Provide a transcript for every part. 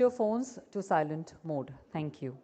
your phones to silent mode. Thank you.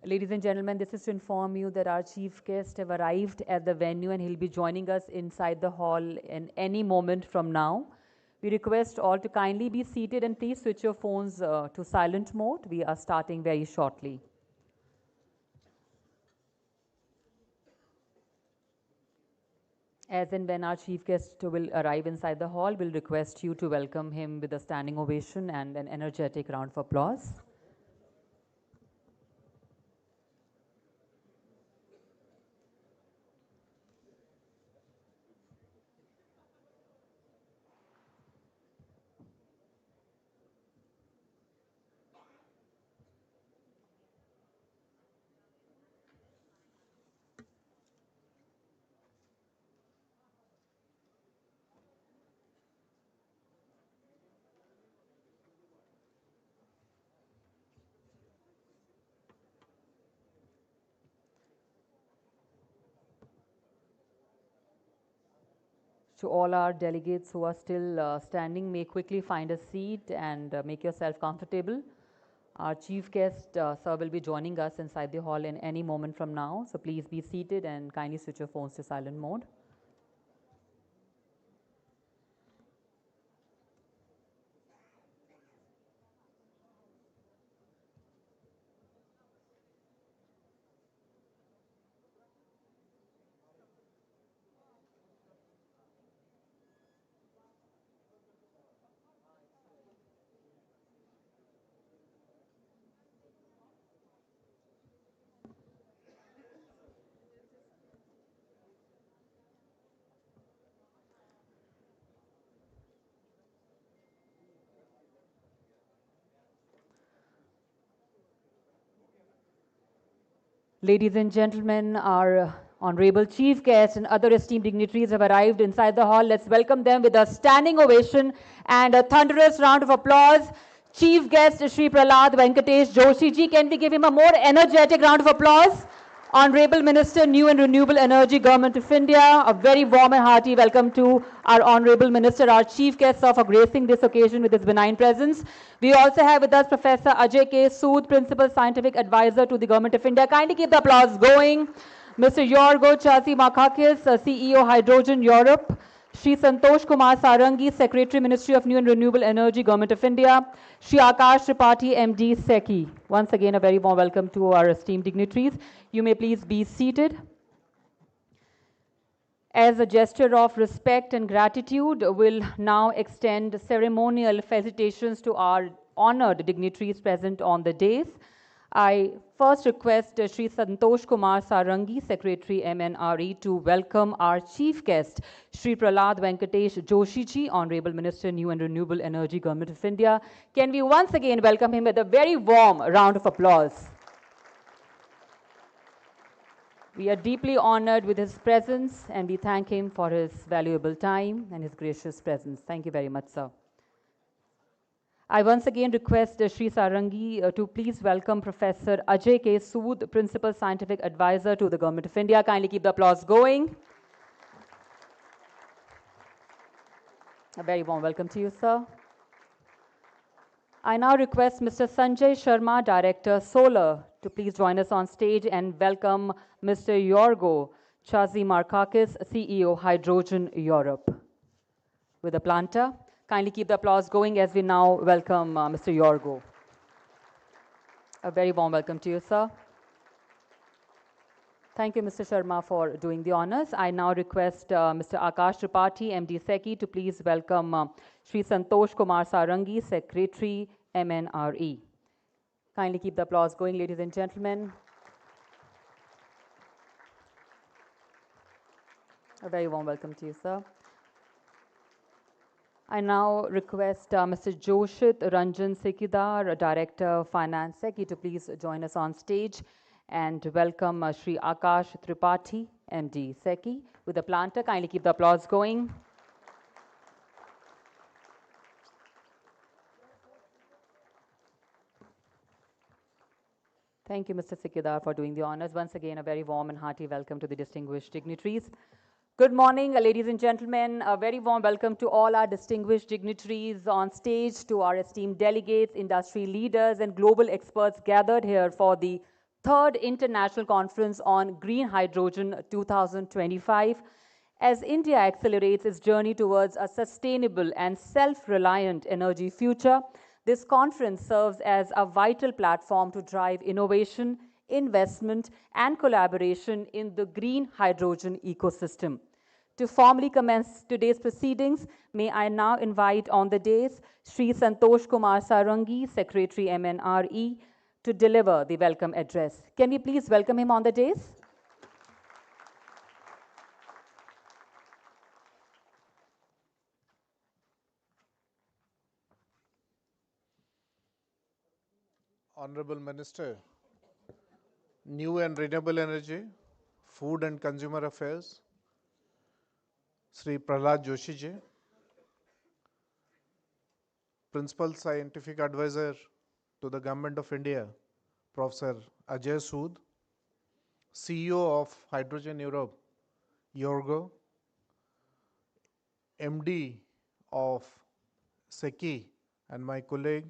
Ladies and gentlemen, this is to inform you that our chief guests have arrived at the venue and he'll be joining us inside the hall in any moment from now. We request all to kindly be seated and please switch your phones to silent mode. We are starting very shortly. As and when our chief guest will arrive inside the hall, we'll request you to welcome him with a standing ovation and an energetic round of applause. To all our delegates who are still standing, may quickly find a seat and make yourself comfortable. Our chief guest, sir, will be joining us inside the hall in any moment from now. So please be seated and kindly switch your phones to silent mode. Ladies and gentlemen, our honorable chief guests and other esteemed dignitaries have arrived inside the hall. Let's welcome them with a standing ovation and a thunderous round of applause. Chief guest Shri Prahlad Venkatesh Joshi ji, can we give him a more energetic round of applause? Honorable Minister, New and Renewable Energy, Government of India, a very warm and hearty welcome to our Honorable Minister, our chief guest, sir, for gracing this occasion with his benign presence. We also have with us Professor Ajay K Sud, Principal Scientific Advisor to the Government of India. Kindly keep the applause going. Mr. Yorgo Chazimarkakis, CEO Hydrogen Europe. Shri Santosh Kumar Sarangi, Secretary, Ministry of New and Renewable Energy, Government of India. Shri Akash Tripathi, MD, SECI. Once again, a very warm welcome to our esteemed dignitaries. You may please be seated. As a gesture of respect and gratitude, we'll now extend ceremonial felicitations to our honored dignitaries present on the dais. I first request Shri Santosh Kumar Sarangi, Secretary MNRE, to welcome our chief guest, Shri Prahlad Venkatesh Joshi ji, Honorable Minister, New and Renewable Energy, Government of India. Can we once again welcome him with a very warm round of applause? We are deeply honored with his presence and we thank him for his valuable time and his gracious presence. Thank you very much, sir. I once again request Shri Sarangi to please welcome Professor Ajay K Sud, Principal Scientific Advisor to the Government of India. Kindly keep the applause going. A very warm welcome to you, sir. I now request Mr. Sanjay Sharma, Director, Solar, to please join us on stage and welcome Mr. Yorgo Chazimarkakis, CEO, Hydrogen Europe. With a planter, kindly keep the applause going as we now welcome Mr. Yorgo. A very warm welcome to you, sir. Thank you, Mr. Sharma, for doing the honors. I now request Mr. Akash Tripathi, MD SECI, to please welcome Shri Santosh Kumar Sarangi, Secretary, MNRE. Kindly keep the applause going, ladies and gentlemen. A very warm welcome to you, sir. I now request Mr. Joshit Ranjan Sekidar, Director of Finance SECI, to please join us on stage and welcome Shri Akash Tripathi, MD SECI. With the planter, kindly keep the applause going. Thank you, Mr. Sikidar, for doing the honors. Once again, a very warm and hearty welcome to the distinguished dignitaries. Good morning, ladies and gentlemen. A very warm welcome to all our distinguished dignitaries on stage, to our esteemed delegates, industry leaders, and global experts gathered here for the third International Conference on Green Hydrogen 2025. As India accelerates its journey towards a sustainable and self-reliant energy future, this conference serves as a vital platform to drive innovation, investment, and collaboration in the green hydrogen ecosystem. To formally commence today's proceedings, may I now invite on the dais Sri Santosh Kumar Sarangi, Secretary MNRE, to deliver the welcome address. Can we please welcome him on the dais? Honorable Minister, New and Renewable Energy, Food and Consumer Affairs, Sri Prahlad Joshi ji, Principal Scientific Advisor to the Government of India, Professor K Sud, CEO of Hydrogen Europe, Yorgo, MD of SECI, and my colleague,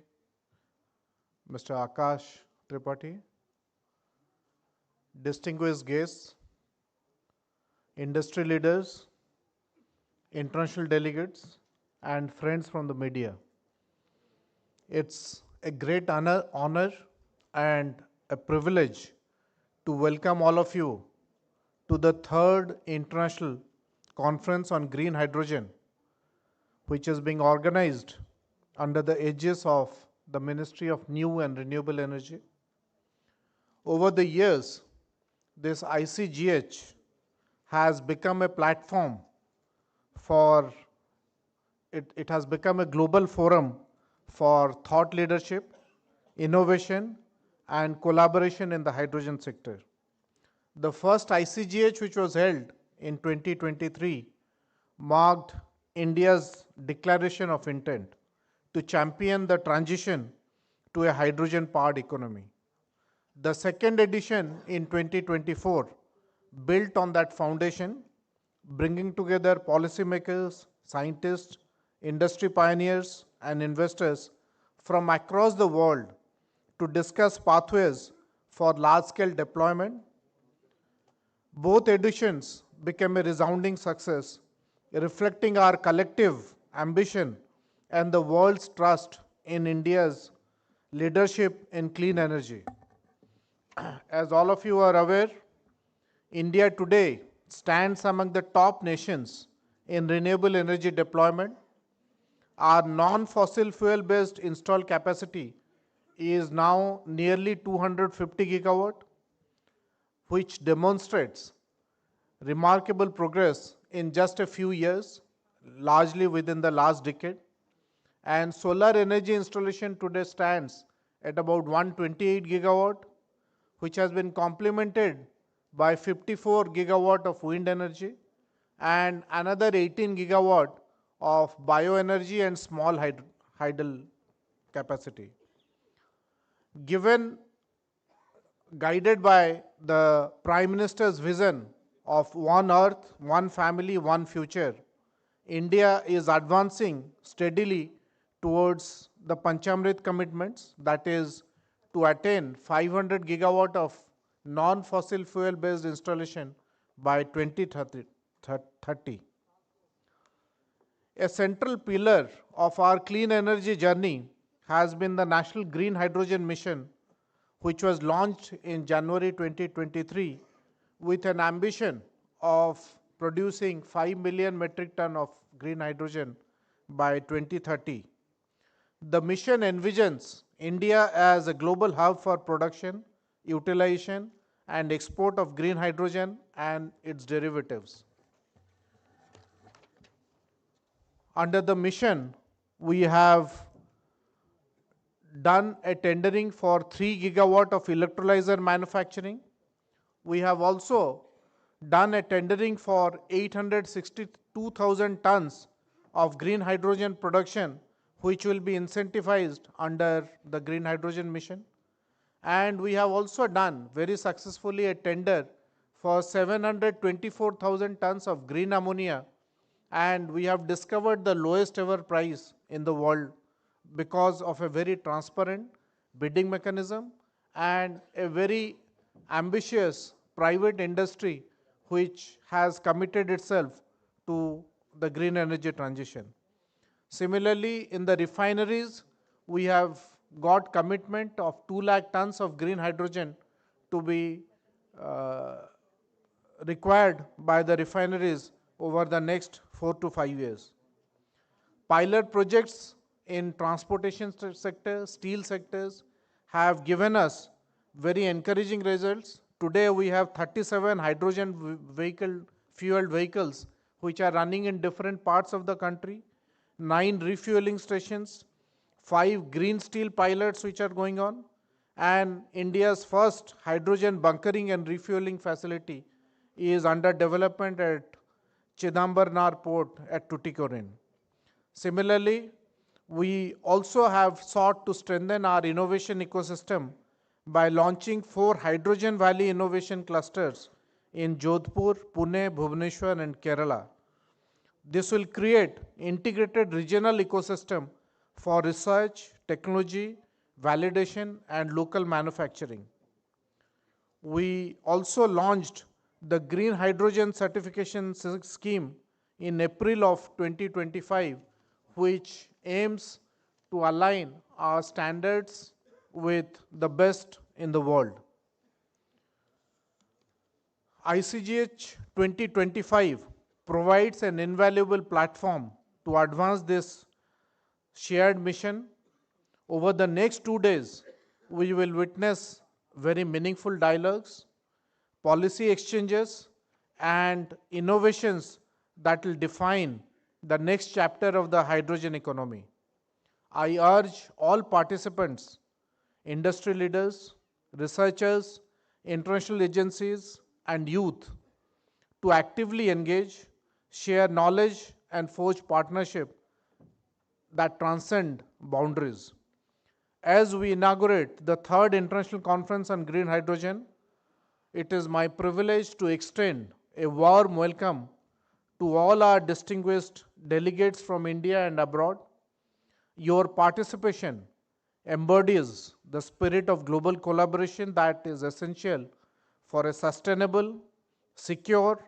Mr. Akash Tripathi, distinguished guests, industry leaders, international delegates, and friends from the media. It's a great honor and a privilege to welcome all of you to the third International Conference on Green Hydrogen, which is being organized under the aegis of the Ministry of New and Renewable Energy. Over the years, this ICGH has become a platform for, it has become a global forum for thought leadership, innovation, and collaboration in the hydrogen sector. The first ICGH, which was held in 2023, marked India's declaration of intent to champion the transition to a hydrogen-powered economy. The second edition in 2024 built on that foundation, bringing together policymakers, scientists, industry pioneers, and investors from across the world to discuss pathways for large-scale deployment. Both editions became a resounding success, reflecting our collective ambition and the world's trust in India's leadership in clean energy. As all of you are aware, India today stands among the top nations in renewable energy deployment. Our non-fossil fuel-based installed capacity is now nearly 250 gigawatt, which demonstrates remarkable progress in just a few years, largely within the last decade. And solar energy installation today stands at about 128 gigawatt, which has been complemented by 54 gigawatt of wind energy and another 18 gigawatt of bioenergy and small hydel capacity. Guided by the Prime Minister's vision of one earth, one family, one future, India is advancing steadily towards the Panchamrit commitments, that is to attain 500 gigawatt of non-fossil fuel based installation by 2030. A central pillar of our clean energy journey has been the National Green Hydrogen Mission, which was launched in January 2023 with an ambition of producing 5 million metric ton of green hydrogen by 2030. The mission envisions India as a global hub for production, utilization, and export of green hydrogen and its derivatives. Under the mission, we have done a tendering for 3 gigawatt of electrolyzer manufacturing. We have also done a tendering for 862,000 tons of green hydrogen production, which will be incentivized under the Green Hydrogen Mission. And we have also done very successfully a tender for 724,000 tons of green ammonia, and we have discovered the lowest ever price in the world because of a very transparent bidding mechanism and a very ambitious private industry which has committed itself to the green energy transition. Similarly, in the refineries, we have got commitment of 2 lakh tons of green hydrogen to be uh, required by the refineries over the next 4 to 5 years. Pilot projects in transportation sector, steel sectors have given us very encouraging results. Today we have 37 hydrogen fueled vehicles which are running in different parts of the country, 9 refueling stations, 5 green steel pilots which are going on, and India's first hydrogen bunkering and refueling facility is under development at Chidambarnar port at Tuticorin. Similarly, we also have sought to strengthen our innovation ecosystem by launching 4 Hydrogen Valley innovation clusters in Jodhpur, Pune, Bhubaneswar and Kerala. This will create integrated regional ecosystem for research, technology, validation and local manufacturing. We also launched the Green Hydrogen Certification Scheme in April of 2025, which aims to align our standards with the best in the world. ICGH 2025 provides an invaluable platform to advance this shared mission. Over the next 2 days, we will witness very meaningful dialogues, policy exchanges, and innovations that will define the next chapter of the hydrogen economy. I urge all participants, industry leaders, researchers, international agencies, and youth to actively engage, share knowledge, and forge partnership that transcend boundaries. As we inaugurate the 3rd International Conference on Green Hydrogen, it is my privilege to extend a warm welcome to all our distinguished delegates from India and abroad. Your participation embodies the spirit of global collaboration that is essential for a sustainable, secure,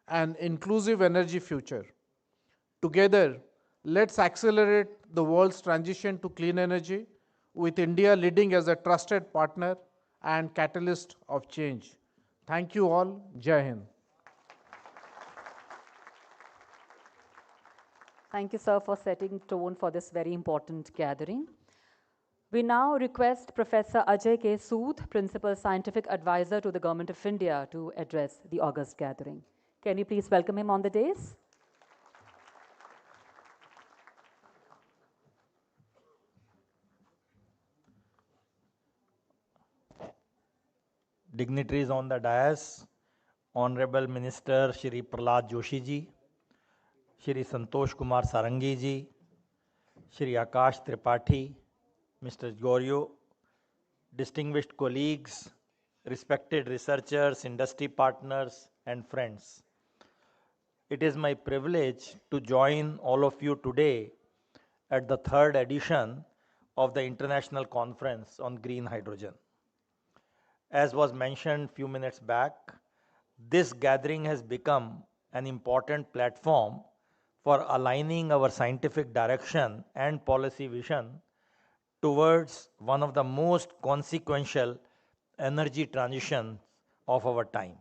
and inclusive energy future. Together, let's accelerate the world's transition to clean energy, with India leading as a trusted partner and catalyst of change. Thank you all. Jai Hind. Thank you, sir, for setting tone for this very important gathering. We now request Professor Ajay K Sud, Principal Scientific Advisor to the Government of India, to address the August gathering. Can you please welcome him on the dais? Dignitaries on the dais, Honorable Minister Shri Prahlad Joshi ji, Shri Santosh Kumar Sarangi ji, Shri Akash Tripathi, Mr. Gorio, distinguished colleagues, respected researchers, industry partners, and friends. It is my privilege to join all of you today at the 3rd edition of the International Conference on Green Hydrogen. As was mentioned few minutes back, this gathering has become an important platform for aligning our scientific direction and policy vision towards one of the most consequential energy transitions of our time.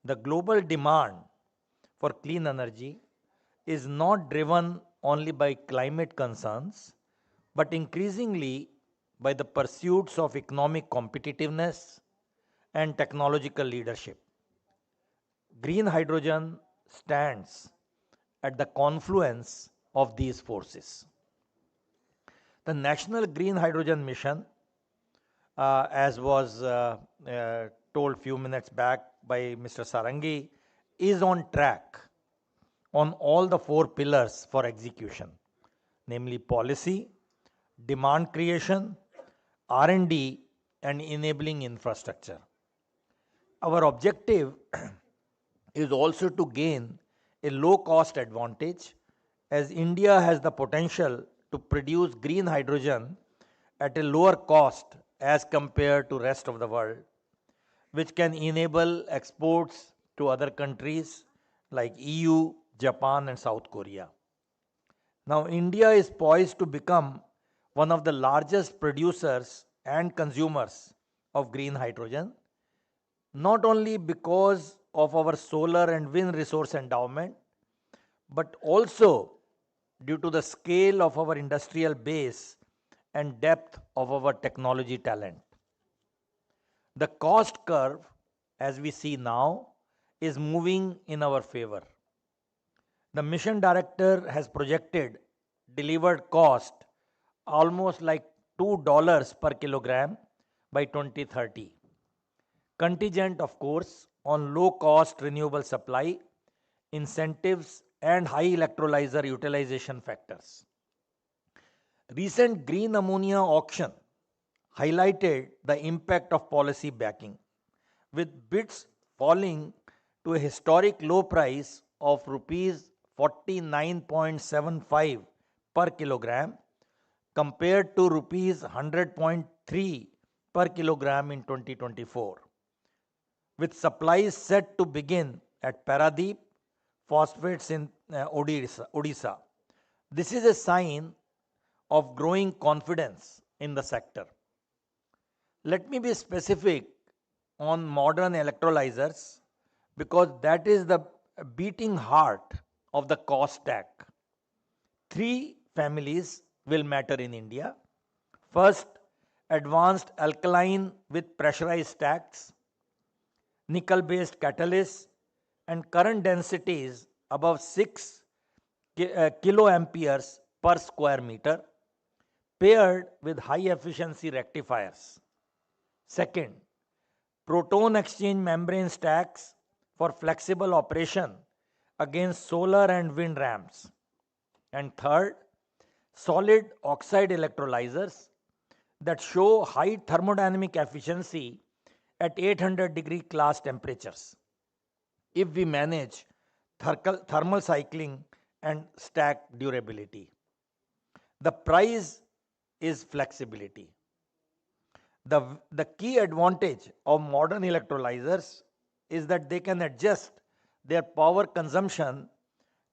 The global demand for clean energy is not driven only by climate concerns, but increasingly by the pursuits of economic competitiveness and technological leadership. Green hydrogen stands at the confluence of these forces. The National Green Hydrogen Mission, as was told few minutes back by Mr. Sarangi, is on track on all the 4 pillars for execution, namely policy, demand creation, R&D, and enabling infrastructure. Our objective is also to gain a low-cost advantage, as India has the potential to produce green hydrogen at a lower cost as compared to rest of the world, which can enable exports to other countries like EU, Japan and South Korea. Now, India is poised to become one of the largest producers and consumers of green hydrogen, not only because of our solar and wind resource endowment, but also due to the scale of our industrial base and depth of our technology talent. The cost curve, as we see now, is moving in our favor. The mission director has projected delivered cost almost like $2 per kilogram by 2030. Contingent, of course, on low cost renewable supply, incentives, and high electrolyzer utilization factors. Recent green ammonia auction highlighted the impact of policy backing, with bids falling to a historic low price of rupees 49.75 per kilogram compared to rupees 100.3 per kilogram in 2024. With supplies set to begin at Paradeep Phosphates in Odisha. This is a sign of growing confidence in the sector. Let me be specific on modern electrolyzers because that is the beating heart of the cost stack. Three families will matter in India. First, advanced alkaline with pressurized stacks, nickel-based catalysts, and current densities above 6 kiloamperes per square meter, paired with high efficiency rectifiers. Second, proton exchange membrane stacks for flexible operation against solar and wind ramps. And third, solid oxide electrolyzers that show high thermodynamic efficiency at 800 degree class temperatures if we manage thermal cycling and stack durability. The prize is flexibility. The key advantage of modern electrolyzers is that they can adjust their power consumption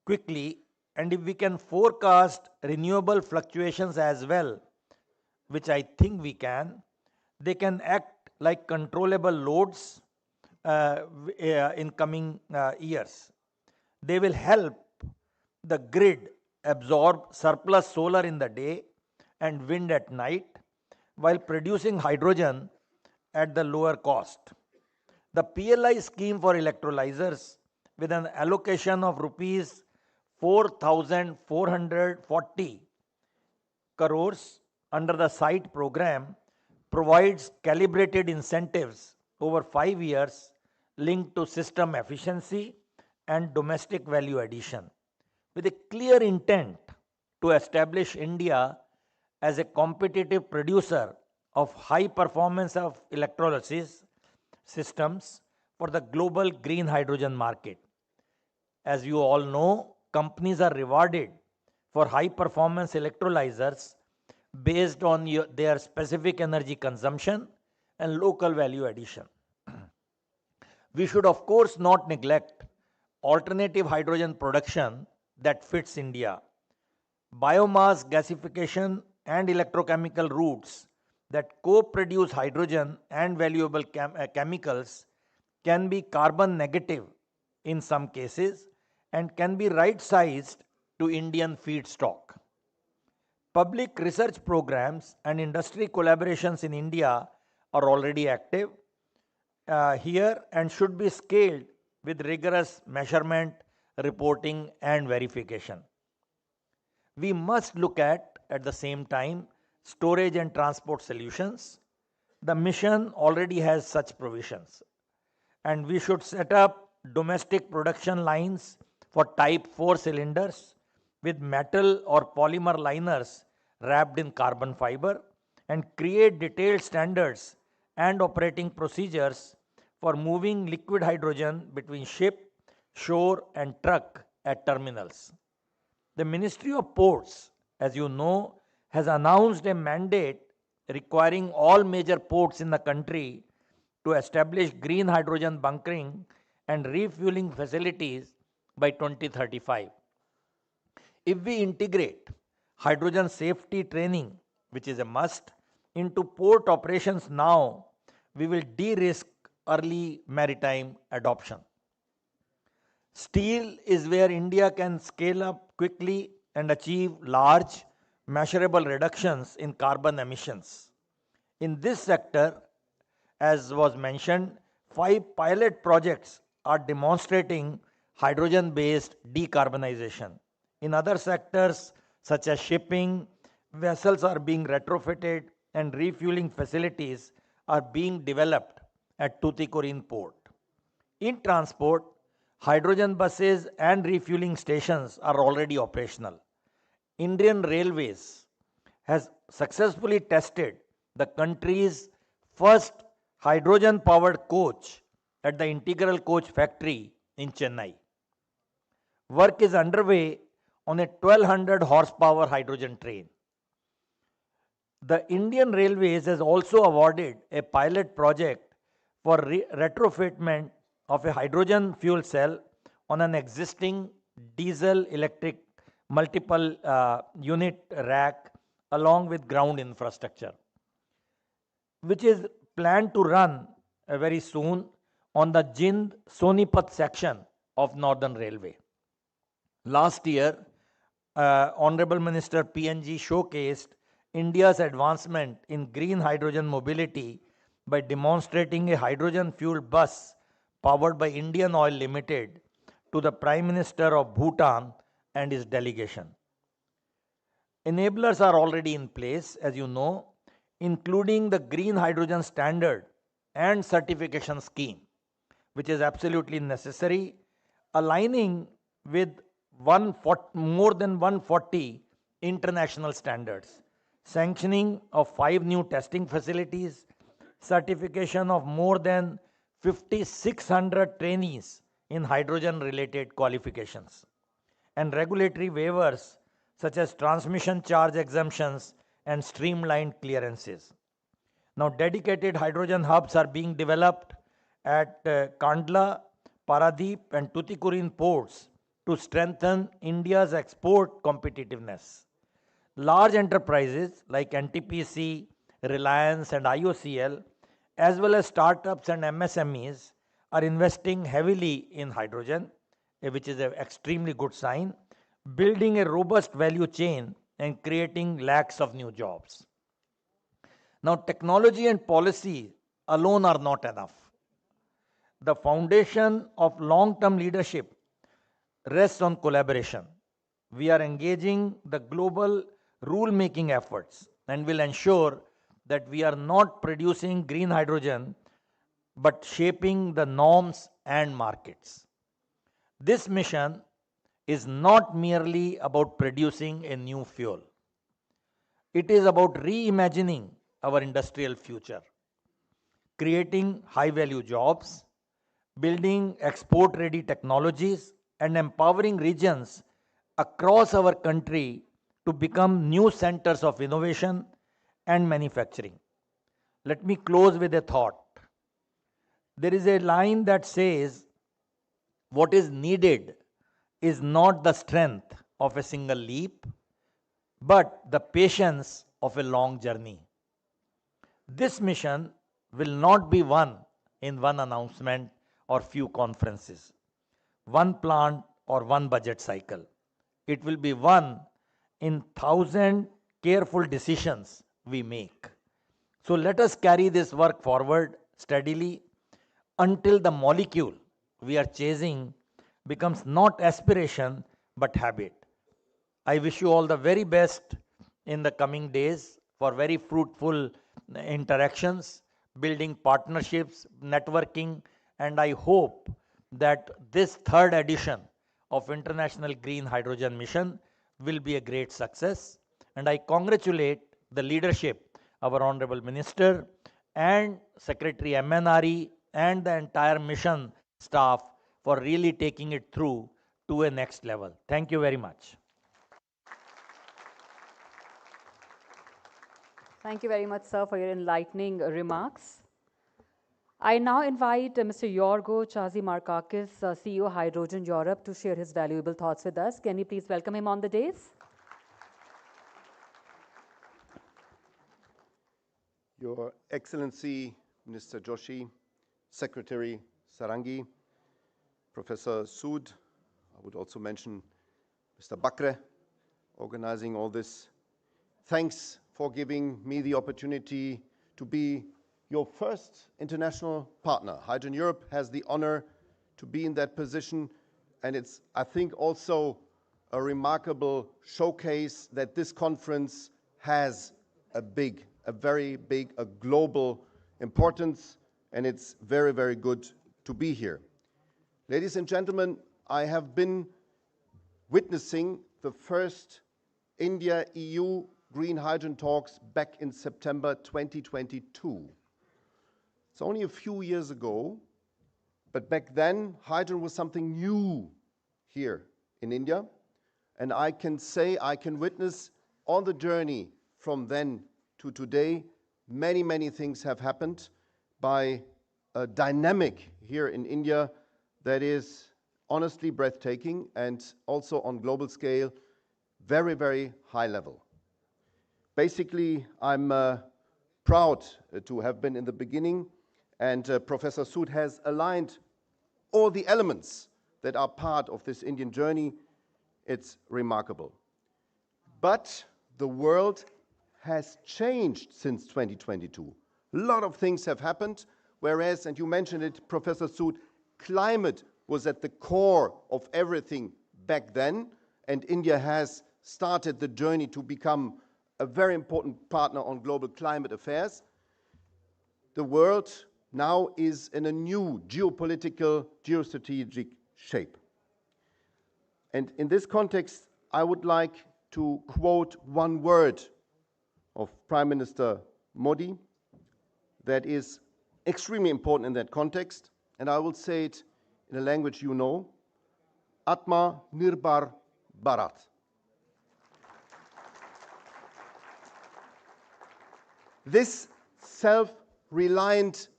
quickly, and if we can forecast renewable fluctuations as well, which I think we can, they can act like controllable loads in coming years. They will help the grid absorb surplus solar in the day and wind at night while producing hydrogen at the lower cost. The PLI scheme for electrolyzers with an allocation of rupees 4,440 crores under the SITE program provides calibrated incentives over 5 years linked to system efficiency and domestic value addition, with a clear intent to establish India as a competitive producer of high performance of electrolysis systems for the global green hydrogen market. As you all know, companies are rewarded for high performance electrolyzers based on their specific energy consumption and local value addition. We should, of course, not neglect alternative hydrogen production that fits India. Biomass gasification and electrochemical routes that co-produce hydrogen and valuable chemicals can be carbon negative in some cases and can be right-sized to Indian feedstock. Public research programs and industry collaborations in India are already active here and should be scaled with rigorous measurement, reporting, and verification. We must look at the same time, storage and transport solutions. The mission already has such provisions, and we should set up domestic production lines for type 4 cylinders with metal or polymer liners wrapped in carbon fiber and create detailed standards and operating procedures for moving liquid hydrogen between ship, shore, and truck at terminals. The Ministry of Ports, as you know, has announced a mandate requiring all major ports in the country to establish green hydrogen bunkering and refueling facilities by 2035. If we integrate hydrogen safety training, which is a must, into port operations now, we will de-risk early maritime adoption. Steel is where India can scale up quickly and achieve large, measurable reductions in carbon emissions. In this sector, as was mentioned, 5 pilot projects are demonstrating hydrogen-based decarbonization. In other sectors, such as shipping, vessels are being retrofitted and refueling facilities are being developed at Tuticorin port. In transport, hydrogen buses and refueling stations are already operational. Indian Railways has successfully tested the country's first hydrogen-powered coach at the Integral coach factory in Chennai. Work is underway on a 1200 horsepower hydrogen train. The Indian Railways has also awarded a pilot project for retrofitment of a hydrogen fuel cell on an existing diesel electric multiple unit rack along with ground infrastructure, which is planned to run very soon on the Jind Sonipat section of Northern Railway. Last year, Honorable Minister PNG showcased India's advancement in green hydrogen mobility by demonstrating a hydrogen fuel bus powered by Indian Oil Limited to the Prime Minister of Bhutan and his delegation. Enablers are already in place, as you know, including the green hydrogen standard and certification scheme, which is absolutely necessary, aligning with more than 140 international standards, sanctioning of 5 new testing facilities, certification of more than 5,600 trainees in hydrogen-related qualifications, and regulatory waivers such as transmission charge exemptions and streamlined clearances. Now, dedicated hydrogen hubs are being developed at Kandla, Paradeep, and Tuticorin ports to strengthen India's export competitiveness. Large enterprises like NTPC, Reliance, and IOCL, as well as startups and MSMEs, are investing heavily in hydrogen, which is an extremely good sign, building a robust value chain and creating lakhs of new jobs. Now, technology and policy alone are not enough. The foundation of long-term leadership rests on collaboration. We are engaging the global rule-making efforts and will ensure that we are not producing green hydrogen but shaping the norms and markets. This mission is not merely about producing a new fuel. It is about reimagining our industrial future, creating high-value jobs, building export-ready technologies, and empowering regions across our country to become new centers of innovation and manufacturing. Let me close with a thought. There is a line that says, what is needed is not the strength of a single leap, but the patience of a long journey. This mission will not be won in one announcement or few conferences, one plant or one budget cycle. It will be won in 1,000 careful decisions we make. So let us carry this work forward steadily until the molecule we are chasing becomes not aspiration but habit. I wish you all the very best in the coming days for very fruitful interactions, building partnerships, networking, and I hope that this third edition of International Green Hydrogen Mission will be a great success. And I congratulate the leadership, our Honorable Minister and Secretary MNRE and the entire mission staff for really taking it through to a next level. Thank you very much. Thank you very much, sir, for your enlightening remarks. I now invite Mr. Yorgo Chazimarkakis, CEO Hydrogen Europe, to share his valuable thoughts with us. Can we please welcome him on the dais? Your Excellency, Minister Joshi, Secretary Sarangi, Professor Sud, I would also mention Mr. Bakre, organizing all this. Thanks for giving me the opportunity to be your first international partner. Hydrogen Europe has the honor to be in that position, and it's, I think, also a remarkable showcase that this conference has a very big, a global importance, and it's very, very good to be here. Ladies and gentlemen, I have been witnessing the first India-EU green hydrogen talks back in September 2022. It's only a few years ago, but back then hydrogen was something new here in India, and I can say, I can witness on the journey from then to today, many things have happened by a dynamic here in India that is honestly breathtaking and also on global scale, very, very high level. Basically, I'm proud to have been in the beginning, and Professor Sud has aligned all the elements that are part of this Indian journey. It's remarkable. But the world has changed since 2022. A lot of things have happened, whereas, and you mentioned it, Professor Sud, climate was at the core of everything back then, and India has started the journey to become a very important partner on global climate affairs. The world now is in a new geopolitical, geostrategic shape. And in this context, I would like to quote one word of Prime Minister Modi that is extremely important in that context, and I will say it in a language you know, Atma Nirbhar Bharat. This self-reliant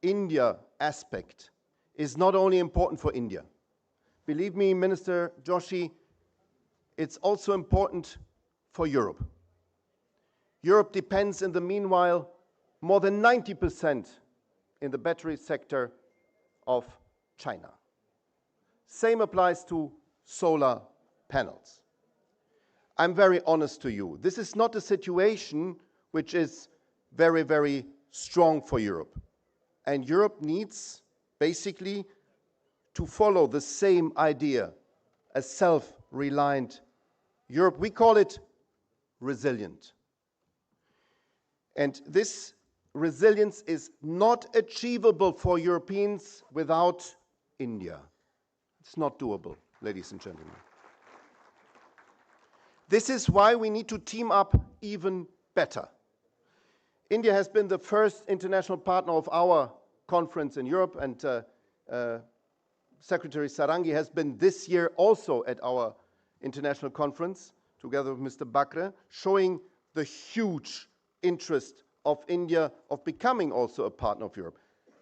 India aspect is not only important for India. Believe me, Minister Joshi, it's also important for Europe. Europe depends in the meanwhile more than 90% in the battery sector of China. Same applies to solar panels. I'm very honest to you. This is not a situation which is very, very strong for Europe. And Europe needs basically to follow the same idea, a self-reliant Europe. We call it resilient. And this resilience is not achievable for Europeans without India. It's not doable, ladies and gentlemen. This is why we need to team up even better. India has been the first international partner of our conference in Europe, and Secretary Sarangi has been this year also at our international conference, together with Mr. Bakre, showing the huge interest of India of becoming also a partner of Europe.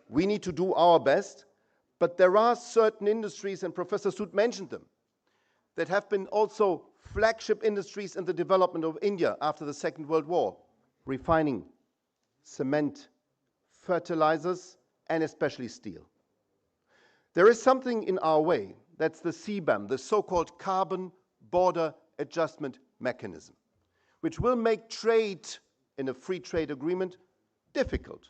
We need to do our best, but there are certain industries, and Professor Sud mentioned them, that have been also flagship industries in the development of India after the Second World War: refining, cement, fertilizers, and especially steel. There is something in our way, that's the CBAM, the so-called Carbon Border Adjustment Mechanism, which will make trade in a free trade agreement difficult.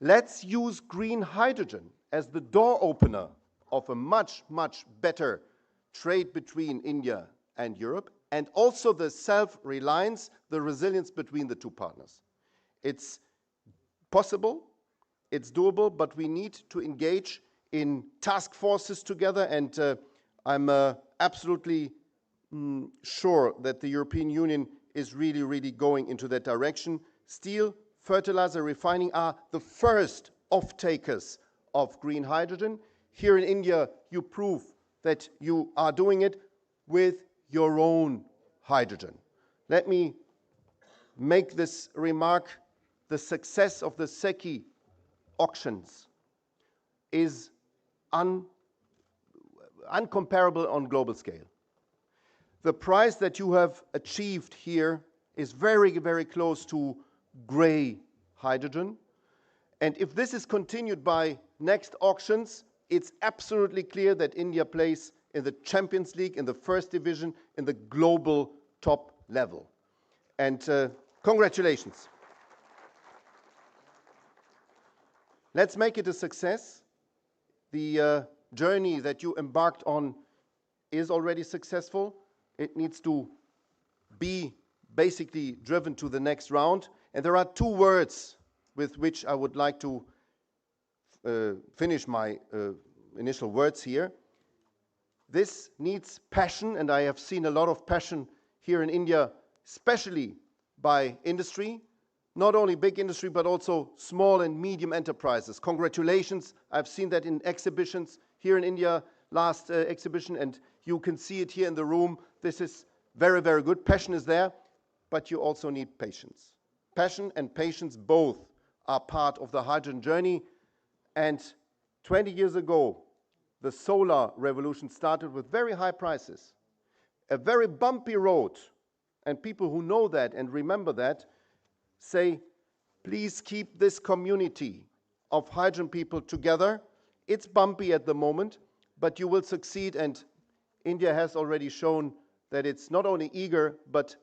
Let's use green hydrogen as the door opener of a much better trade between India and Europe, and also the self-reliance, the resilience between the two partners. It's possible, it's doable, but we need to engage in task forces together, and I'm absolutely sure that the European Union is really going into that direction. Steel, fertilizer refining are the first off-takers of green hydrogen. Here in India, you prove that you are doing it with your own hydrogen. Let me make this remark. The success of the SECI auctions is uncomparable on global scale. The price that you have achieved here is very, very close to gray hydrogen. And if this is continued by next auctions, it's absolutely clear that India plays in the Champions League, in the first division, in the global top level. And congratulations. Let's make it a success. The journey that you embarked on is already successful. It needs to be basically driven to the next round. And there are two words with which I would like to finish my initial words here. This needs passion, and I have seen a lot of passion here in India, especially by industry. Not only big industry, but also small and medium enterprises. Congratulations. I've seen that in exhibitions here in India, last exhibition, and you can see it here in the room. This is very, very good. Passion is there, but you also need patience. Passion and patience both are part of the hydrogen journey. And 20 years ago, the solar revolution started with very high prices, a very bumpy road. And people who know that and remember that say, please keep this community of hydrogen people together. It's bumpy at the moment, but you will succeed, and India has already shown that it's not only eager, but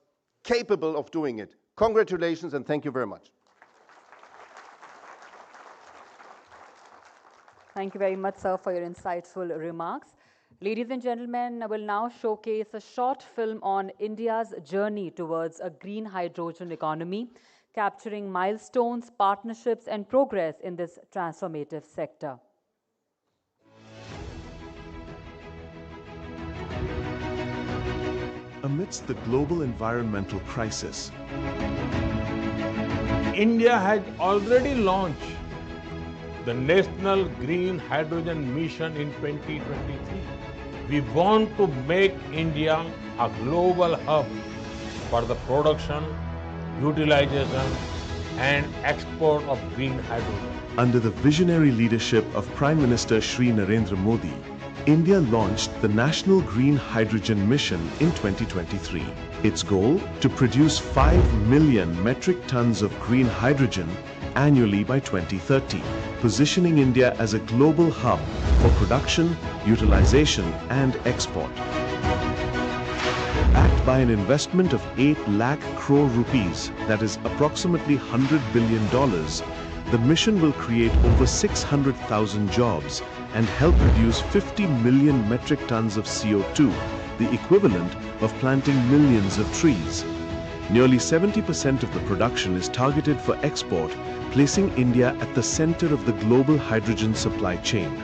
capable of doing it. Congratulations, and thank you very much. Thank you very much, sir, for your insightful remarks. Ladies and gentlemen, I will now showcase a short film on India's journey towards a green hydrogen economy, capturing milestones, partnerships, and progress in this transformative sector. Amidst the global environmental crisis, India has already launched the National Green Hydrogen Mission in 2023. We want to make India a global hub for the production, utilization, and export of green hydrogen. under the visionary leadership of Prime Minister Shri Narendra Modi, India launched the National Green Hydrogen Mission in 2023. Its goal, to produce 5 million metric tons of green hydrogen annually by 2030, positioning India as a global hub for production, utilization and export. Backed by an investment of 8 lakh crore rupees, that is approximately $100 billion, the mission will create over 600,000 jobs and help reduce 50 million metric tons of CO2, the equivalent of planting millions of trees. Nearly 70% of the production is targeted for export, placing India at the center of the global hydrogen supply chain.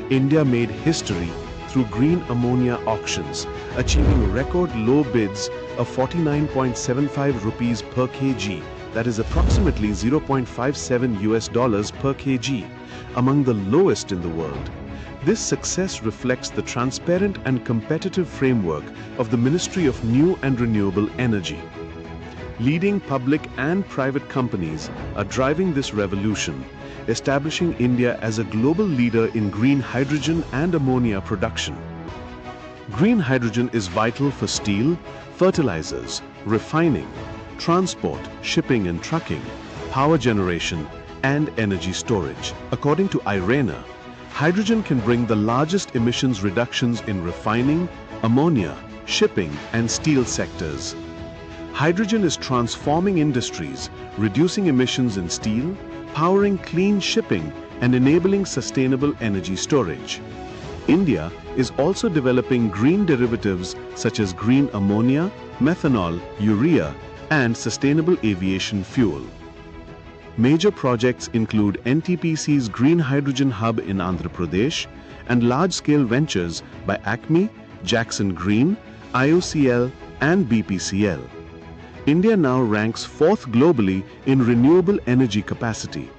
India made history through green ammonia auctions, achieving record low bids of 49.75 rupees per kg, that is approximately $0.57 per kg, among the lowest in the world. This success reflects the transparent and competitive framework of the Ministry of New and Renewable Energy. Leading public and private companies are driving this revolution, establishing India as a global leader in green hydrogen and ammonia production. Green hydrogen is vital for steel, fertilizers, refining, transport, shipping and trucking, power generation, and energy storage. According to IRENA, hydrogen can bring the largest emissions reductions in refining, ammonia, shipping, and steel sectors. Hydrogen is transforming industries, reducing emissions in steel, powering clean shipping, and enabling sustainable energy storage. India is also developing green derivatives such as green ammonia, methanol, urea, and sustainable aviation fuel. Major projects include NTPC's Green Hydrogen Hub in Andhra Pradesh and large-scale ventures by Acme, Jackson Green, IOCL, and BPCL. India now ranks 4th globally in renewable energy capacity.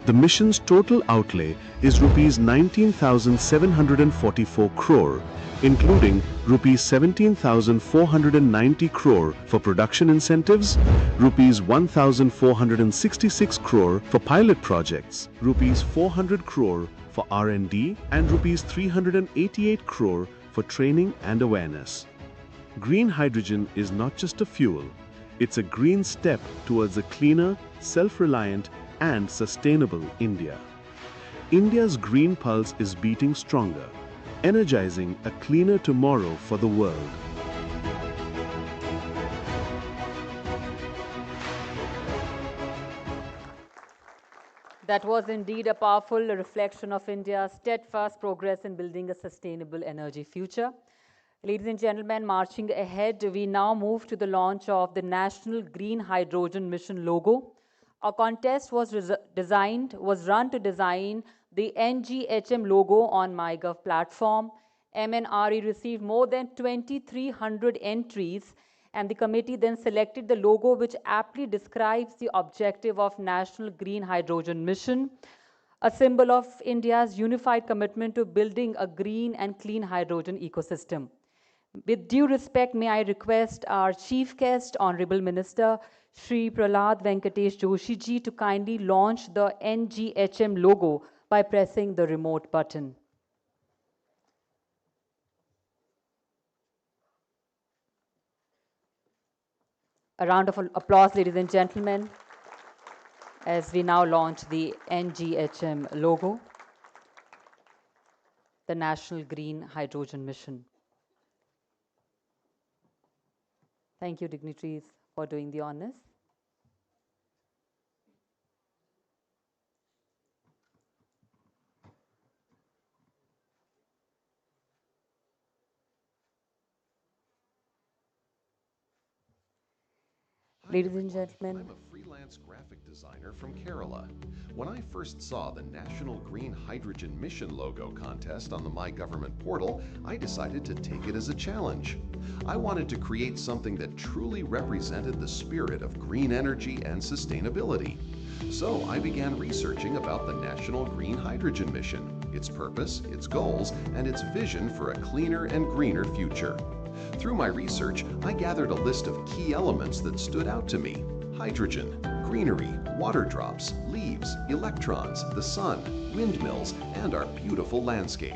The mission's total outlay is rupees 19,744 crore, including rupees 17,490 crore for production incentives, rupees 1,466 crore for pilot projects, rupees 400 crore for R&D, and rupees 388 crore for training and awareness. Green hydrogen is not just a fuel, it's a green step towards a cleaner, self-reliant, and sustainable India. India's green pulse is beating stronger, energizing a cleaner tomorrow for the world. That was indeed a powerful reflection of India's steadfast progress in building a sustainable energy future. Ladies and gentlemen, marching ahead, we now move to the launch of the National Green Hydrogen Mission logo. A contest was run to design the NGHM logo on MyGov platform. MNRE received more than 2,300 entries, and the committee then selected the logo which aptly describes the objective of National Green Hydrogen Mission, a symbol of India's unified commitment to building a green and clean hydrogen ecosystem. With due respect, may I request our chief guest, Honorable Minister, Shri Prahlad Venkatesh Joshi ji, to kindly launch the NGHM logo by pressing the remote button. A round of applause, ladies and gentlemen, as we now launch the NGHM logo, the National Green Hydrogen Mission. Thank you, dignitaries, for doing the honors. Ladies and gentlemen, I'm a freelance graphic designer from Kerala. When I first saw the National Green Hydrogen Mission logo contest on the My Government portal, I decided to take it as a challenge. I wanted to create something that truly represented the spirit of green energy and sustainability. So I began researching about the National Green Hydrogen Mission, its purpose, its goals, and its vision for a cleaner and greener future. Through my research, I gathered a list of key elements that stood out to me: hydrogen, greenery, water drops, leaves, electrons, the sun, windmills, and our beautiful landscape.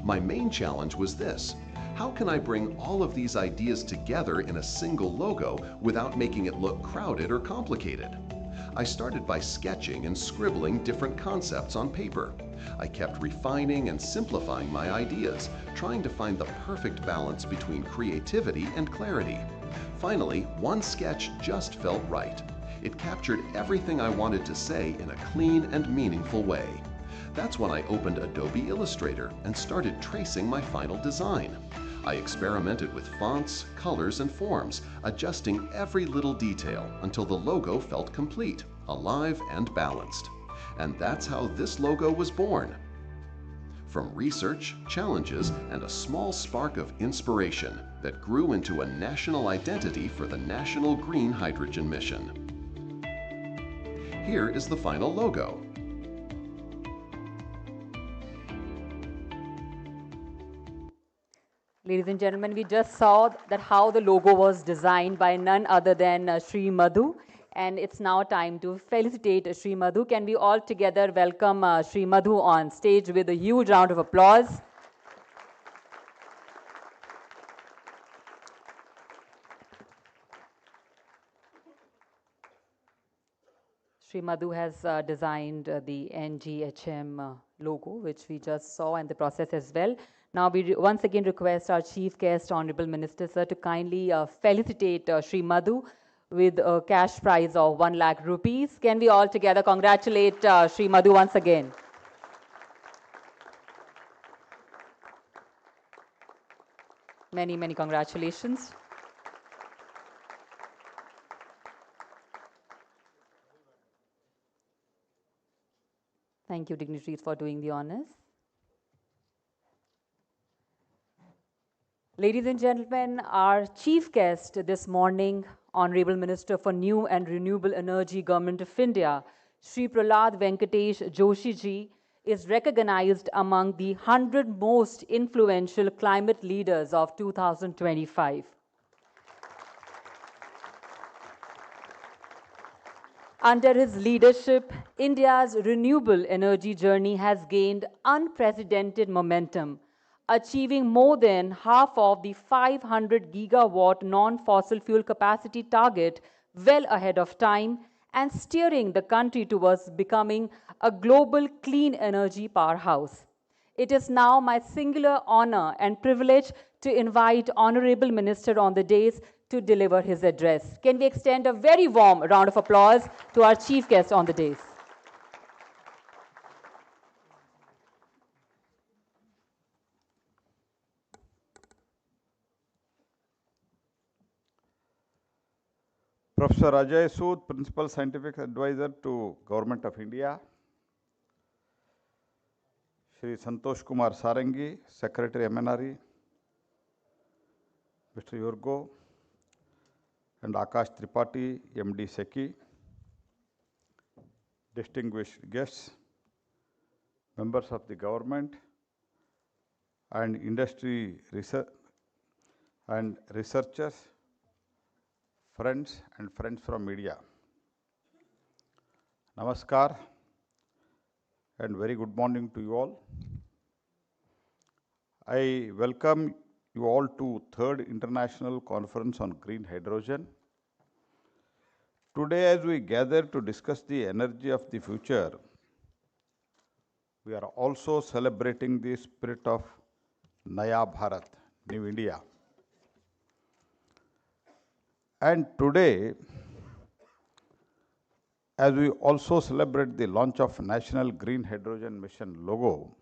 My main challenge was this: how can I bring all of these ideas together in a single logo without making it look crowded or complicated? I started by sketching and scribbling different concepts on paper. I kept refining and simplifying my ideas, trying to find the perfect balance between creativity and clarity. Finally, one sketch just felt right. It captured everything I wanted to say in a clean and meaningful way. That's when I opened Adobe Illustrator and started tracing my final design. I experimented with fonts, colors, and forms, adjusting every little detail until the logo felt complete, alive, and balanced. And that's how this logo was born. From research, challenges, and a small spark of inspiration that grew into a national identity for the National Green Hydrogen Mission. Here is the final logo. ladies and gentlemen, we just saw that how the logo was designed by none other than Shri Madhu. And it's now time to felicitate Shri Madhu. Can we all together welcome Shri Madhu on stage with a huge round of applause? Shri Madhu has designed the NGHM logo, which we just saw, and the process as well. Now we once again request our chief guest, Honorable Minister Sir, to kindly felicitate Shri Madhu with a cash prize of 1 lakh rupees. Can we all together congratulate Shri Madhu once again? Many, many congratulations. Thank you, dignitaries, for doing the honors. Ladies and gentlemen, our chief guest this morning, Honorable Minister for New and Renewable Energy, Government of India, Shri Prahlad Venkatesh Joshi ji, is recognized among the 100 most influential climate leaders of 2025. Under his leadership, India's renewable energy journey has gained unprecedented momentum, achieving more than half of the 500 gigawatt non-fossil fuel capacity target well ahead of time and steering the country towards becoming a global clean energy powerhouse. It is now my singular honor and privilege to invite Honorable Minister on the dais to deliver his address. Can we extend a very warm round of applause to our chief guest on the dais? Professor K Sud, Principal Scientific Advisor to Government of India. Shri Santosh Kumar Sarangi, Secretary MNRE. Mr. Yurgo and Akash Tripathi, MD Seki. Distinguished guests, members of the government and industry researchers, friends and friends from media. Namaskar and very good morning to you all. I welcome you all to third International Conference on Green Hydrogen. Today, as we gather to discuss the energy of the future, we are also celebrating the spirit of Naya Bharat, New India. And today, as we also celebrate the launch of National Green Hydrogen Mission logo,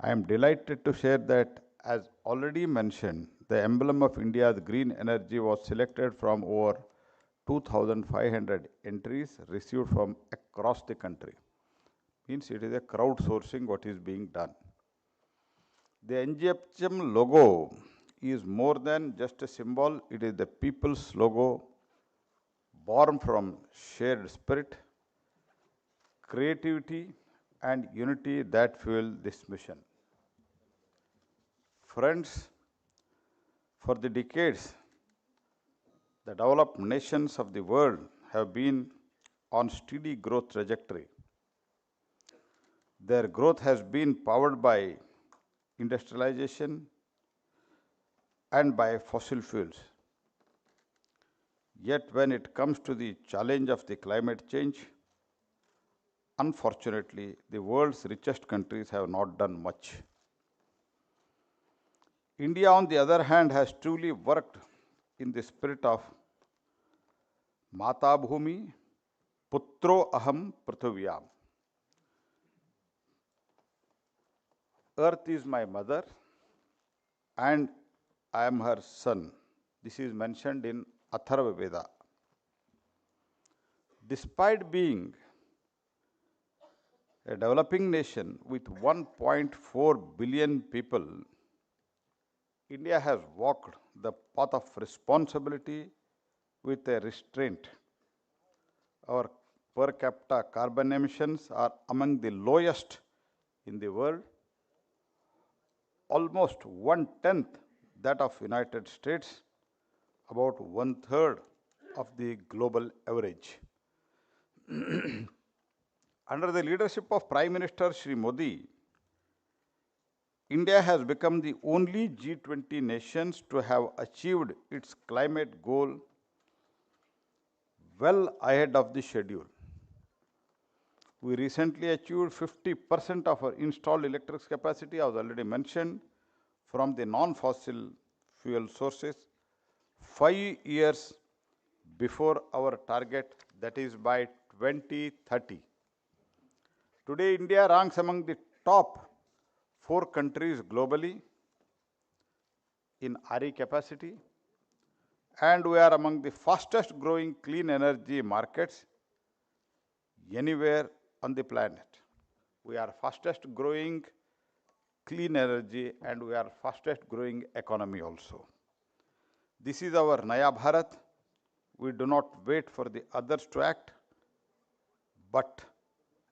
I am delighted to share that, as already mentioned, the emblem of India's green energy was selected from over 2,500 entries received from across the country. Means it is a crowdsourcing what is being done. The NGHM logo is more than just a symbol. It is the people's logo, born from shared spirit, creativity, and unity that fuel this mission. Friends, for the decades, the developed nations of the world have been on steady growth trajectory. Their growth has been powered by industrialization and by fossil fuels. Yet when it comes to the challenge of the climate change, unfortunately, the world's richest countries have not done much. India, on the other hand, has truly worked in the spirit of Mata Bhumi, Putro Aham Prithvyam. Earth is my mother and I am her son. This is mentioned in Atharva Veda. Despite being a developing nation with 1.4 billion people, India has walked the path of responsibility with a restraint. Our per capita carbon emissions are among the lowest in the world, almost 1/10 that of United States, about 1/3 of the global average. Under the leadership of Prime Minister Shri Modi, India has become the only G20 nations to have achieved its climate goal well ahead of the schedule. We recently achieved 50% of our installed electric capacity, as already mentioned, from the non-fossil fuel sources 5 years before our target, that is by 2030. Today, India ranks among the top 4 countries globally in RE capacity, and we are among the fastest growing clean energy markets anywhere on the planet. We are fastest growing clean energy and we are fastest growing economy also. This is our Naya Bharat. we do not wait for the others to act, but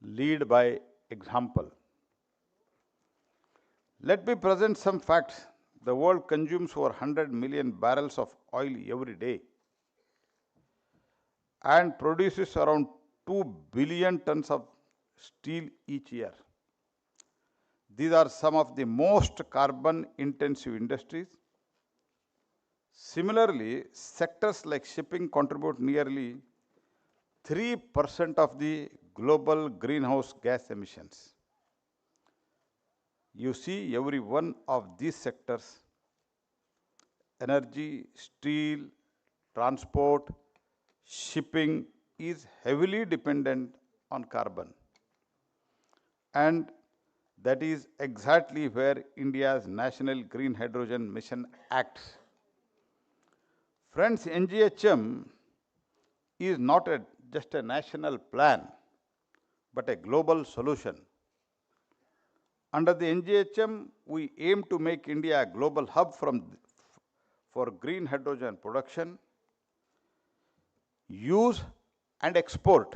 lead by example. Let me present some facts. The world consumes over 100 million barrels of oil every day and produces around 2 billion tons of steel each year. These are some of the most carbon-intensive industries. Similarly, sectors like shipping contribute nearly 3% of the global greenhouse gas emissions. You see, every one of these sectors, energy, steel, transport, shipping, is heavily dependent on carbon. And that is exactly where India's National Green Hydrogen Mission acts. Friends, NGHM is not just a national plan, but a global solution. Under the NGHM, we aim to make India a global hub for green hydrogen production, use and export.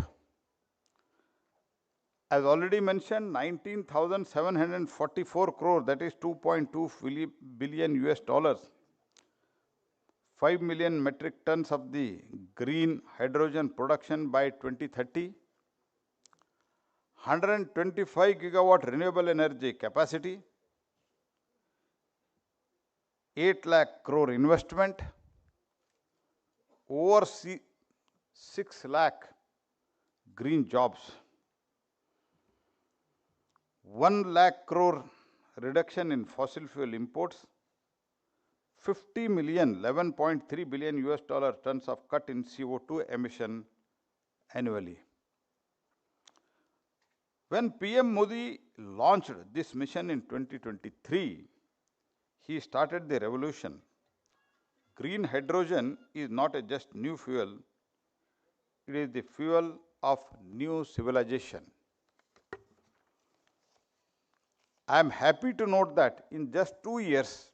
As already mentioned, 19,744 crore, that is 2.2 billion US dollars, 5 million metric tons of the green hydrogen production by 2030, 125 gigawatt renewable energy capacity, 8 lakh crore investment, over 6 lakh green jobs, 1 lakh crore reduction in fossil fuel imports, 50 million, 11.3 billion US dollar tons of cut in CO2 emission annually. When PM Modi launched this mission in 2023, he started the revolution. Green hydrogen is not a just new fuel, it is the fuel of new civilization. I am happy to note that in just 2 years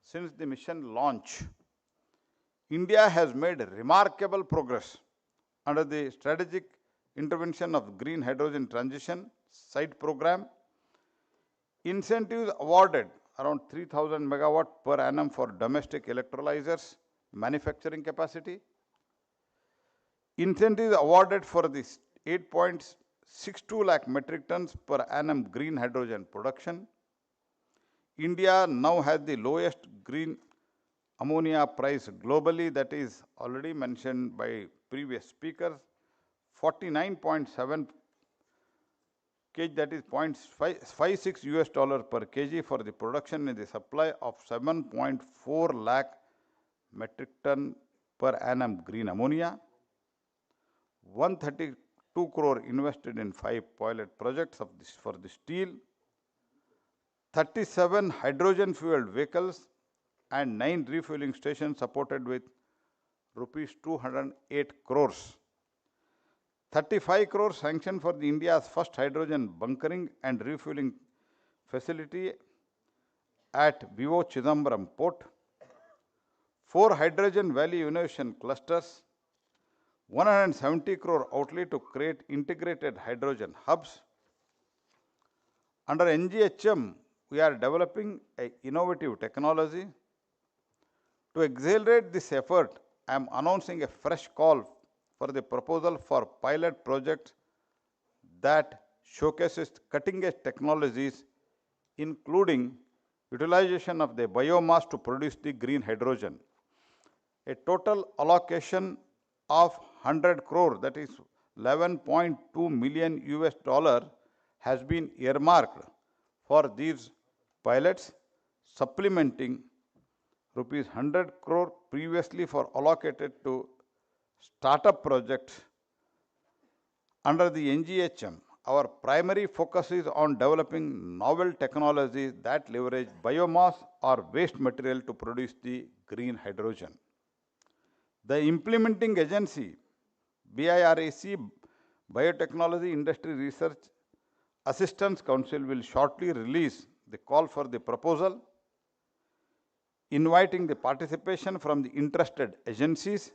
since the mission launch, India has made remarkable progress under the strategic intervention of Green Hydrogen Transition Site Program. Incentives awarded around 3,000 megawatt per annum for domestic electrolyzers manufacturing capacity. Incentives awarded for this 8.62 lakh metric tons per annum green hydrogen production. India now has the lowest green ammonia price globally, that is already mentioned by previous speakers, 49.7 kg, that is 0.56 US dollar per kg for the production and the supply of 7.4 lakh metric ton per annum green ammonia. 132 crore invested in 5 pilot projects for the steel, 37 hydrogen fueled vehicles and 9 refueling stations supported with rupees 208 crores. 35 crores sanctioned for the India's first hydrogen bunkering and refueling facility at Vivo Chidambaram Port. 4 hydrogen valley innovation clusters, 170 crore outlay to create integrated hydrogen hubs. Under NGHM, we are developing an innovative technology. To accelerate this effort, I am announcing a fresh call for the proposal for pilot project that showcases cutting-edge technologies, including utilization of the biomass to produce the green hydrogen. A total allocation of 100 crore, that is 11.2 million US dollar, has been earmarked for these pilots, supplementing rupees 100 crore previously for allocated to startup projects. Under the NGHM, our primary focus is on developing novel technologies that leverage biomass or waste material to produce the green hydrogen. The implementing agency, BIRAC, Biotechnology Industry Research Assistance Council, will shortly release the call for the proposal, inviting the participation from the interested agencies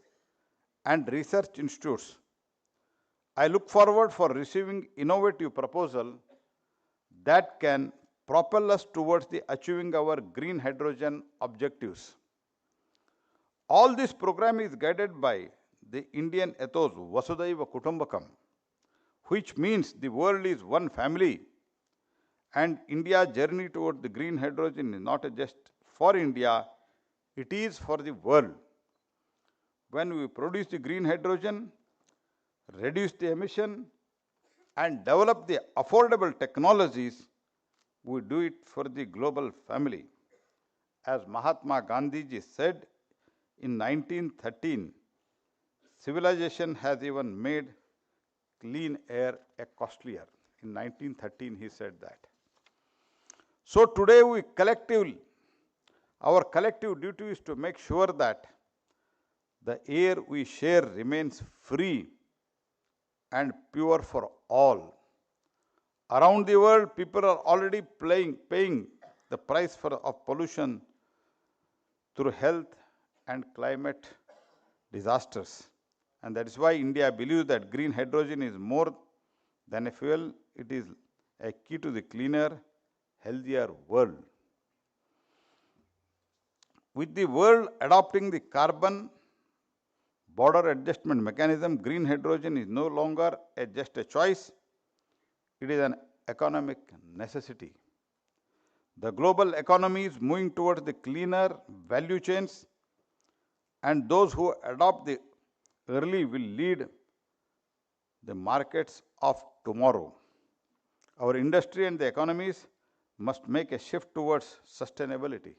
and research institutes. I look forward for receiving innovative proposal that can propel us towards the achieving our green hydrogen objectives. All this program is guided by the Indian ethos Vasudhaiva Kutumbakam, which means the world is one family, and India's journey toward the green hydrogen is not just for India, it is for the world. When we produce the green hydrogen, reduce the emission, and develop the affordable technologies, we do it for the global family. As Mahatma Gandhi ji said in 1913, civilization has even made clean air a costlier. In 1913 he said that. So today our collective duty is to make sure that the air we share remains free and pure for all. Around the world, people are already paying the price of pollution through health and climate disasters. And that is why India believes that green hydrogen is more than a fuel, it is a key to the cleaner, healthier world. With the world adopting the carbon border adjustment mechanism, green hydrogen is no longer just a choice, it is an economic necessity. The global economy is moving towards the cleaner value chains, and those who adopt the early will lead the markets of tomorrow. Our industry and the economies must make a shift towards sustainability.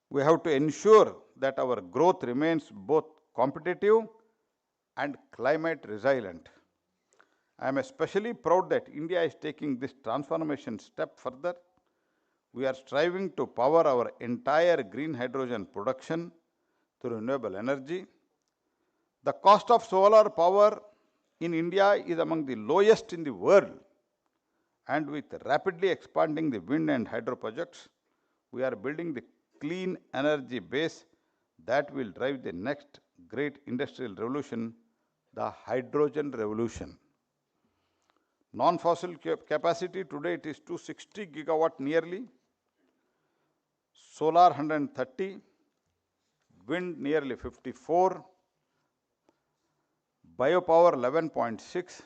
We have to ensure that our growth remains both competitive and climate resilient. I am especially proud that India is taking this transformation step further. We are striving to power our entire green hydrogen production through renewable energy. The cost of solar power in India is among the lowest in the world, and with rapidly expanding the wind and hydro projects, we are building the clean energy base that will drive the next great industrial revolution, the hydrogen revolution. Non-fossil capacity today it is 260 gigawatt nearly, solar 130, wind nearly 54, biopower 11.6,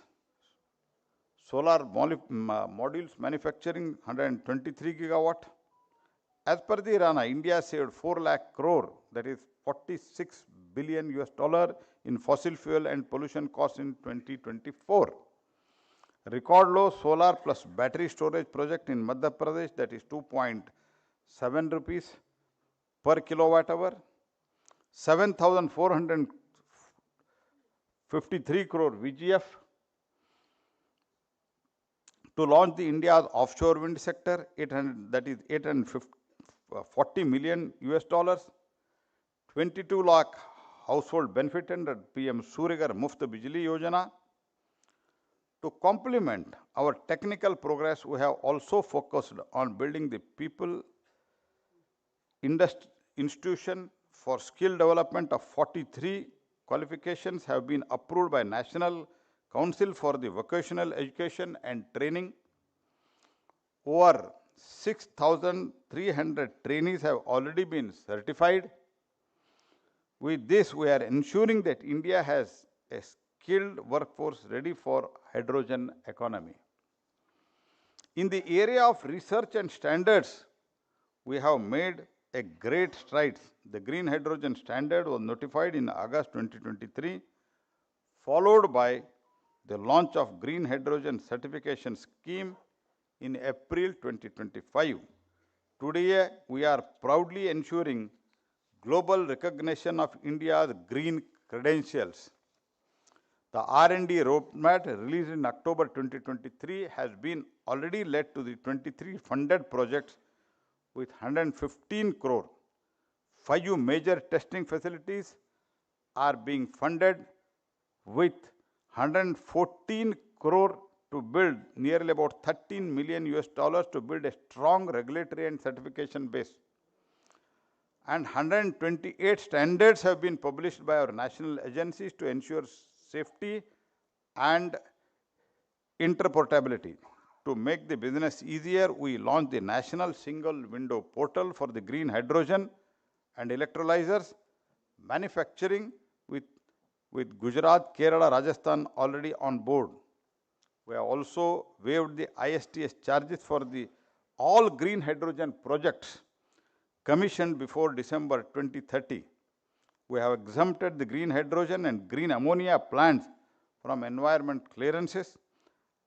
solar modules manufacturing 123 gigawatt. As per the IRANA, India saved 4 lakh crore, that is $46 billion in fossil fuel and pollution costs in 2024. Record low solar plus battery storage project in Madhya Pradesh, that is 2.7 rupees per kilowatt hour, 7,453 crore VGF to launch the India's offshore wind sector, that is 840 million $, 22 lakh household benefit under PM Suryaghar Muft Bijli Yojana. To complement our technical progress, we have also focused on building the people institution for skill development of 43 qualifications have been approved by National Council for the Vocational Education and Training. Over 6,300 trainees have already been certified. With this, we are ensuring that India has a skilled workforce ready for hydrogen economy. In the area of research and standards, we have made a great strides. The green hydrogen standard was notified in August 2023, followed by the launch of green hydrogen certification scheme in April 2025. Today, we are proudly ensuring global recognition of India's green credentials. The R&D roadmap released in October 2023 has been already led to the 23 funded projects with 115 crore. 5 major testing facilities are being funded with 114 crore to build nearly about $13 million to build a strong regulatory and certification base. and 128 standards have been published by our national agencies to ensure safety and interoperability. To make the business easier, we launched the National Single Window Portal for the green hydrogen and electrolyzers manufacturing with Gujarat, Kerala, Rajasthan already on board. We have also waived the ISTS charges for the all green hydrogen projects commissioned before December 2030. We have exempted the green hydrogen and green ammonia plants from environment clearances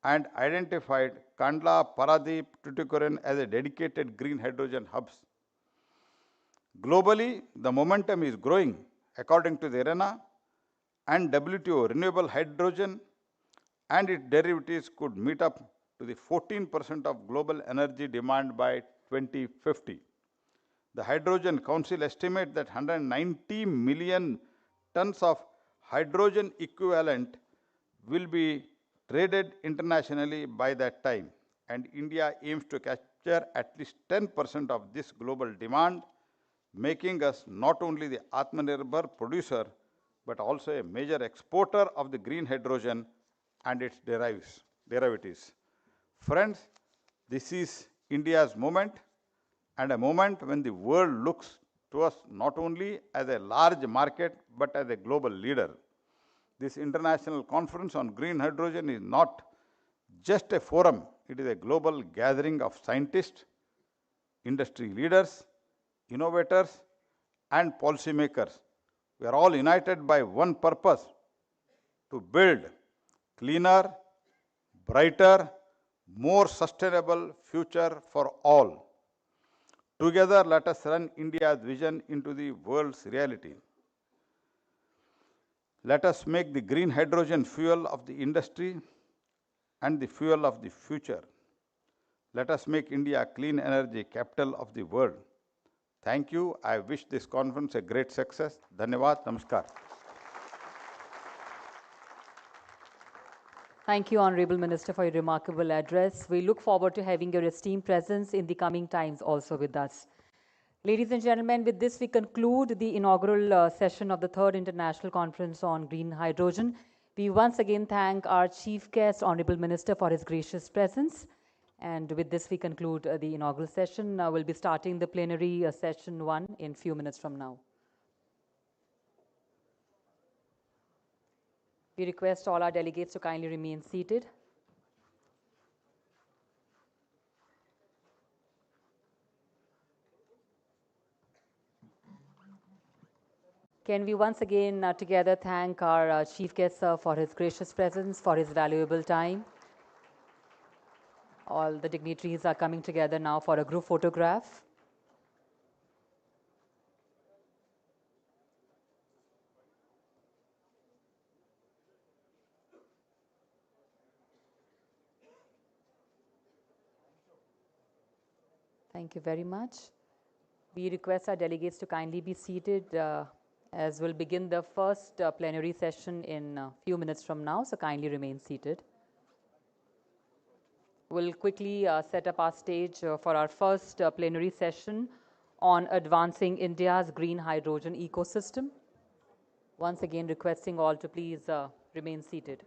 and identified Kandla, Paradeep, Tuticorin as a dedicated green hydrogen hubs. Globally, the momentum is growing. According to the IRENA and WTO, renewable hydrogen and its derivatives could meet up to the 14% of global energy demand by 2050. The Hydrogen Council estimates that 190 million tons of hydrogen equivalent will be traded internationally by that time, and India aims to capture at least 10% of this global demand, making us not only the Atmanirbhar producer, but also a major exporter of the green hydrogen and its derivatives. Friends, this is India's moment, and a moment when the world looks to us not only as a large market, but as a global leader. This international conference on green hydrogen is not just a forum, it is a global gathering of scientists, industry leaders, innovators, and policymakers. We are all united by one purpose: to build cleaner, brighter, more sustainable future for all. Together, let us run India's vision into the world's reality. Let us make the green hydrogen fuel of the industry and the fuel of the future. Let us make India a clean energy capital of the world. Thank you. I wish this conference a great success. Dhanyavad. Namaskar. Thank you, Honorable Minister, for your remarkable address. We look forward to having your esteemed presence in the coming times also with us. Ladies and gentlemen, with this we conclude the inaugural session of the 3rd International Conference on Green Hydrogen. We once again thank our Chief Guest, Honorable Minister, for his gracious presence. And with this we conclude the inaugural session. We'll be starting the plenary session 1 in few minutes from now. We request all our delegates to kindly remain seated. Can we once again together thank our Chief Guest, sir, for his gracious presence, for his valuable time. All the dignitaries are coming together now for a group photograph. Thank you very much. We request our delegates to kindly be seated as we'll begin the first plenary session in a few minutes from now, so kindly remain seated. We'll quickly set up our stage for our first plenary session on advancing India's green hydrogen ecosystem. Once again, requesting all to please remain seated.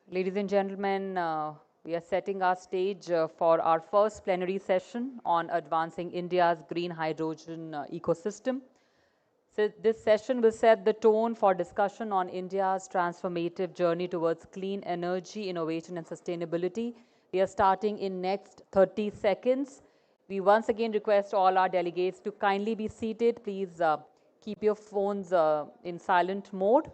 Ladies and gentlemen, we are setting our stage for our first plenary session on advancing India's green hydrogen ecosystem. So this session will set the tone for discussion on India's transformative journey towards clean energy, innovation and sustainability. We are starting in next 30 seconds. We once again request all our delegates to kindly be seated. Please keep your phones in silent mode.